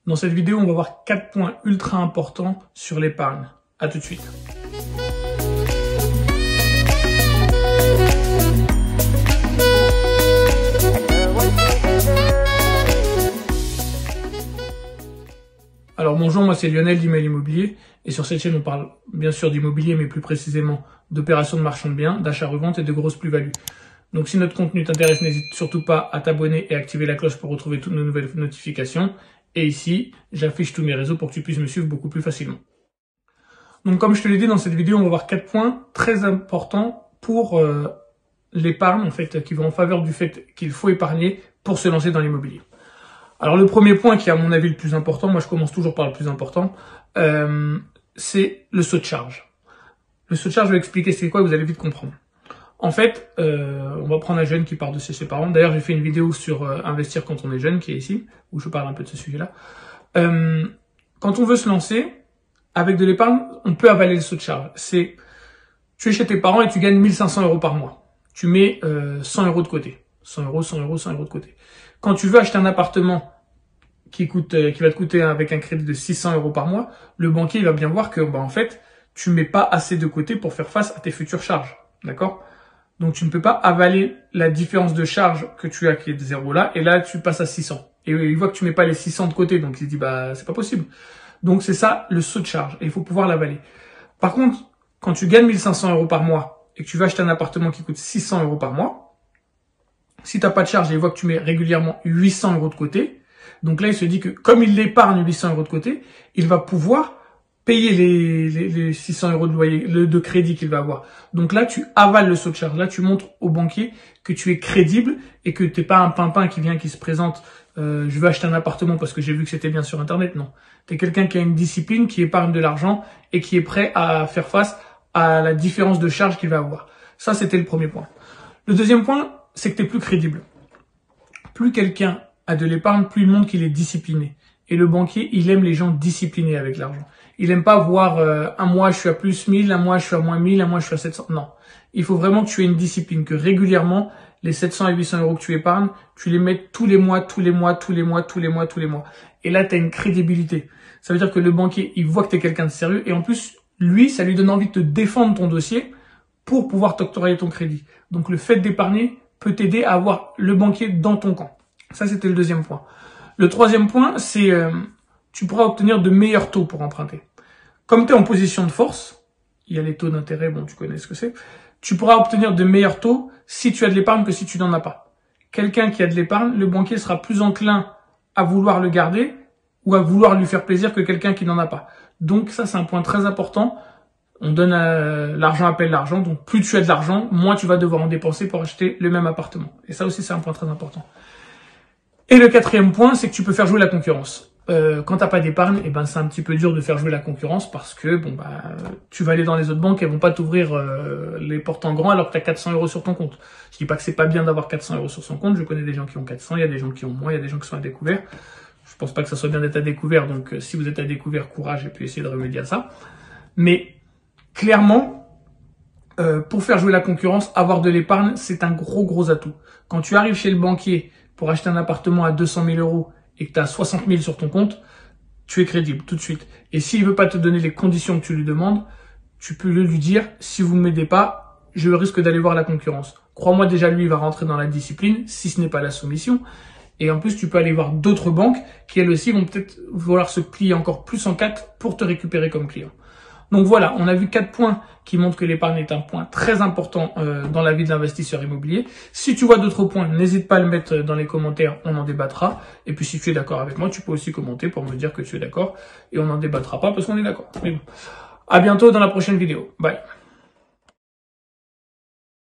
Dans cette vidéo, on va voir 4 points ultra importants sur l'épargne. À tout de suite. Alors bonjour, moi c'est Lionel d'Email Immobilier et sur cette chaîne on parle bien sûr d'immobilier mais plus précisément d'opérations de marchand de biens, d'achat-revente et de grosses plus-values. Donc si notre contenu t'intéresse, n'hésite surtout pas à t'abonner et activer la cloche pour retrouver toutes nos nouvelles notifications. Et ici, j'affiche tous mes réseaux pour que tu puisses me suivre beaucoup plus facilement. Donc comme je te l'ai dit dans cette vidéo, on va voir 4 points très importants pour l'épargne en fait, qui vont en faveur du fait qu'il faut épargner pour se lancer dans l'immobilier. Alors le premier point qui est à mon avis le plus important, moi je commence toujours par le plus important, c'est le saut de charge. Le saut de charge, je vais expliquer c'est quoi, vous allez vite comprendre. En fait, on va prendre un jeune qui part de chez ses parents. D'ailleurs, j'ai fait une vidéo sur investir quand on est jeune, qui est ici, où je parle un peu de ce sujet-là. Quand on veut se lancer, avec de l'épargne, on peut avaler le saut de charge. C'est, tu es chez tes parents et tu gagnes 1500 € par mois. Tu mets 100 € de côté. 100 €, 100 €, 100 € de côté. Quand tu veux acheter un appartement qui va te coûter avec un crédit de 600 € par mois, le banquier il va bien voir que, en fait, tu mets pas assez de côté pour faire face à tes futures charges. D'accord? Donc, tu ne peux pas avaler la différence de charge que tu as qui est de 0 là, et là, tu passes à 600. Et il voit que tu mets pas les 600 de côté, donc il se dit, c'est pas possible. Donc, c'est ça, le saut de charge, et il faut pouvoir l'avaler. Par contre, quand tu gagnes 1500 € par mois, et que tu vas acheter un appartement qui coûte 600 € par mois, si t'as pas de charge et il voit que tu mets régulièrement 800 € de côté, donc là, il se dit que comme il épargne 800 € de côté, il va pouvoir payer les 600 € de loyer, de crédit qu'il va avoir. Donc là, tu avales le saut de charge. Là, tu montres au banquier que tu es crédible et que t'es pas un pimpin qui se présente, je veux acheter un appartement parce que j'ai vu que c'était bien sur Internet. Non. T'es quelqu'un qui a une discipline, qui épargne de l'argent et qui est prêt à faire face à la différence de charge qu'il va avoir. Ça, c'était le premier point. Le deuxième point, c'est que t'es plus crédible. Plus quelqu'un a de l'épargne, plus il montre qu'il est discipliné. Et le banquier, il aime les gens disciplinés avec l'argent. Il aime pas voir un mois je suis à plus 1000, un mois je suis à moins 1000, un mois je suis à 700. Non. Il faut vraiment que tu aies une discipline, que régulièrement, les 700 et 800 € que tu épargnes, tu les mets tous les mois. Et là, tu as une crédibilité. Ça veut dire que le banquier, il voit que tu es quelqu'un de sérieux. Et en plus, lui, ça lui donne envie de te défendre ton dossier pour pouvoir t'octroyer ton crédit. Donc, le fait d'épargner peut t'aider à avoir le banquier dans ton camp. Ça, c'était le deuxième point. Le troisième point, c'est tu pourras obtenir de meilleurs taux pour emprunter. Comme tu es en position de force, il y a les taux d'intérêt, tu connais ce que c'est, tu pourras obtenir de meilleurs taux si tu as de l'épargne que si tu n'en as pas. Quelqu'un qui a de l'épargne, le banquier sera plus enclin à vouloir le garder ou à vouloir lui faire plaisir que quelqu'un qui n'en a pas. Donc ça, c'est un point très important. On donne l'argent appelle l'argent, donc plus tu as de l'argent, moins tu vas devoir en dépenser pour acheter le même appartement. Et ça aussi, c'est un point très important. Et le quatrième point, c'est que tu peux faire jouer la concurrence. Quand t'as pas d'épargne, c'est un petit peu dur de faire jouer la concurrence parce que tu vas aller dans les autres banques, elles vont pas t'ouvrir les portes en grand alors que t'as 400 € sur ton compte. Je dis pas que c'est pas bien d'avoir 400 € sur son compte. Je connais des gens qui ont 400, il y a des gens qui ont moins, il y a des gens qui sont à découvert. Je pense pas que ça soit bien d'être à découvert, donc si vous êtes à découvert, courage et puis essayez de remédier à ça. Mais clairement, pour faire jouer la concurrence, avoir de l'épargne, c'est un gros atout. Quand tu arrives chez le banquier pour acheter un appartement à 200 000 € et que tu as 60 000 sur ton compte, tu es crédible tout de suite. Et s'il veut pas te donner les conditions que tu lui demandes, tu peux lui dire, si vous ne m'aidez pas, je risque d'aller voir la concurrence. Crois-moi, déjà lui, il va rentrer dans la discipline, si ce n'est pas la soumission. Et en plus, tu peux aller voir d'autres banques qui, elles aussi, vont peut-être vouloir se plier encore plus en 4 pour te récupérer comme client. Donc voilà, on a vu 4 points qui montrent que l'épargne est un point très important dans la vie de l'investisseur immobilier. Si tu vois d'autres points, n'hésite pas à le mettre dans les commentaires, on en débattra. Et puis si tu es d'accord avec moi, tu peux aussi commenter pour me dire que tu es d'accord. Et on n'en débattra pas parce qu'on est d'accord. Mais bon, à bientôt dans la prochaine vidéo. Bye.